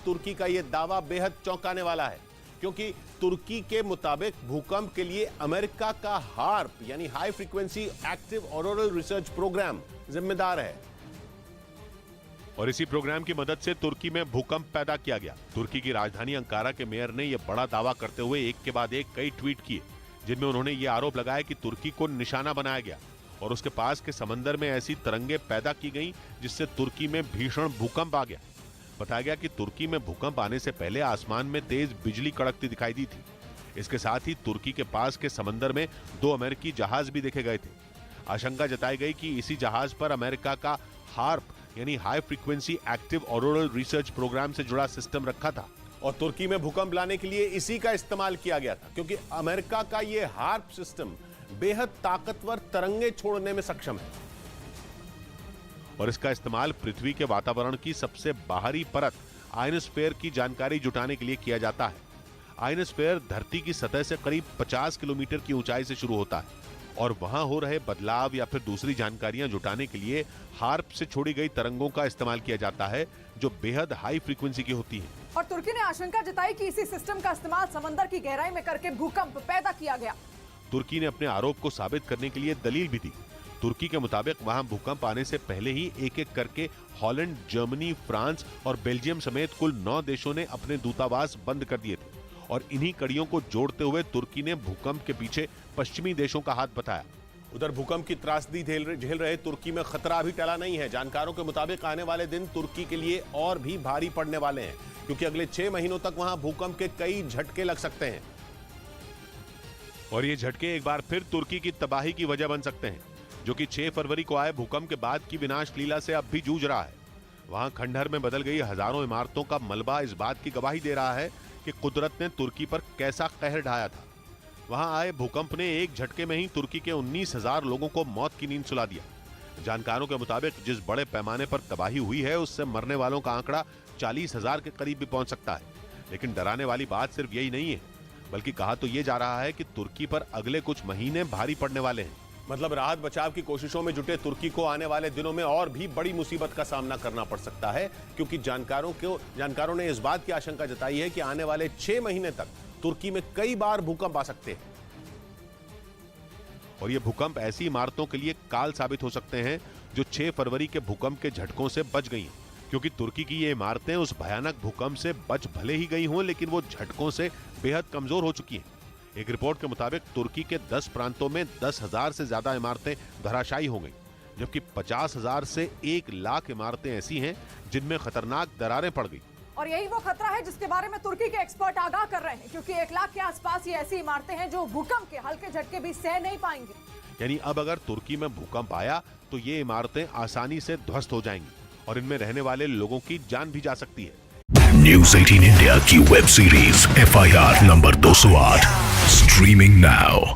तुर्की का यह दावा बेहद चौंकाने वाला है, क्योंकि तुर्की के मुताबिक भूकंप के लिए अमेरिका का हार्प यानी high frequency active auroral research program जिम्मेदार है। और इसी प्रोग्राम की मदद से तुर्की में भूकंप पैदा किया गया। तुर्की की राजधानी अंकारा के मेयर ने यह बड़ा दावा करते हुए एक के बाद एक कई ट्वीट किए, जिनमें उन्होंने यह आरोप लगाया कि तुर्की को निशाना बनाया गया और उसके पास के समंदर में ऐसी तरंगे पैदा की गईं जिससे तुर्की में भीषण भूकंप आ गया। बताया गया कि तुर्की में भूकंप आने से पहले आसमान में तेज बिजली कड़कती दिखाई दी थी। इसके साथ ही तुर्की के पास के समंदर में 2 अमेरिकी जहाज भी देखे गए थे। आशंका जताई गई कि इसी जहाज पर अमेरिका का हार्प यानी high frequency active auroral research program से जुड़ा सिस्टम रखा था और तुर्की में भूकंप लाने के लिए इसी का इस्तेमाल किया गया था, क्योंकि अमेरिका का यह हार्प सिस्टम बेहद ताकतवर तरंगे छोड़ने में सक्षम है और इसका इस्तेमाल पृथ्वी के वातावरण की सबसे बाहरी परत आयनोस्फीयर की जानकारी जुटाने के लिए किया जाता है। आयनोस्फीयर धरती की सतह से करीब 50 किलोमीटर की ऊंचाई से शुरू होता है और वहां हो रहे बदलाव या फिर दूसरी जानकारियां जुटाने के लिए हार्प से छोड़ी गई तरंगों का इस्तेमाल किया जाता है, जो बेहद हाई फ्रीक्वेंसी की होती है। और तुर्की ने आशंका जताई कि इसी सिस्टम का इस्तेमाल समंदर की गहराई में करके भूकंप पैदा किया गया। तुर्की ने अपने आरोप को साबित करने के लिए दलील भी दी। तुर्की के मुताबिक वहां भूकंप आने से पहले ही एक-एक करके हॉलैंड, जर्मनी, फ्रांस और बेल्जियम समेत कुल 9 देशों ने अपने दूतावास बंद कर दिए थे और इन्हीं कड़ियों को जोड़ते हुए तुर्की ने भूकंप के पीछे पश्चिमी देशों का हाथ बताया। उधर भूकंप की त्रासदी झेल रहे तुर्की में खतरा अभी टला नहीं है। जानकारों के मुताबिक आने वाले दिन तुर्की के लिए और भी भारी पड़ने वाले हैं, क्योंकि अगले 6 महीनों तक वहां भूकंप के कई झटके लग सकते हैं और ये झटके एक बार फिर तुर्की की तबाही की वजह बन सकते हैं, जो कि 6 फरवरी को आए भूकंप के बाद की विनाश लीला से अब भी जूझ रहा है। वहां खंडहर में बदल गई हजारों इमारतों का मलबा इस बात की गवाही दे रहा है कि कुदरत ने तुर्की पर कैसा कहर ढाया था। वहां आए भूकंप ने एक झटके में ही तुर्की के 19,000 लोगों को मौत की नींद सुला दिया। जानकारों के मुताबिक जिस बड़े पैमाने पर तबाही हुई है, उससे मरने वालों का आंकड़ा 40,000 के करीब भी पहुंच सकता है। लेकिन डराने वाली बात सिर्फ यही नहीं है, बल्कि कहा तो ये जा रहा है कि तुर्की पर अगले कुछ महीने भारी पड़ने वाले हैं। मतलब राहत बचाव की कोशिशों में जुटे तुर्की को आने वाले दिनों में और भी बड़ी मुसीबत का सामना करना पड़ सकता है, क्योंकि जानकारों ने इस बात की आशंका जताई है कि आने वाले 6 महीने तक तुर्की में कई बार भूकंप आ सकते हैं और ये भूकंप ऐसी इमारतों के लिए काल साबित हो सकते हैं जो 6 फरवरी के भूकंप के झटकों से बच गई हैं, क्योंकि तुर्की की ये इमारतें उस भयानक भूकंप से बच भले ही गई हों, लेकिन वो झटकों से बेहद कमजोर हो चुकी हैं। एक रिपोर्ट के मुताबिक तुर्की के 10 प्रांतों में 10,000 से ज्यादा इमारतें धराशायी हो गईं, जबकि 50,000 से 1,00,000 इमारतें ऐसी हैं जिनमें खतरनाक दरारें पड़ गई। और यही वो खतरा है जिसके बारे में तुर्की के एक्सपर्ट आगाह कर रहे हैं, क्योंकि 1,00,000 के आसपास ये ऐसी इमारतें हैं जो भूकंप के हल्के झटके भी सह नहीं पाएंगे। यानी अब अगर तुर्की में भूकंप आया तो ये इमारतें आसानी से ध्वस्त हो जाएंगी और इनमें रहने वाले लोगों की जान भी जा सकती है। न्यूज़ 18 इंडिया की web series FIR number 208 streaming now.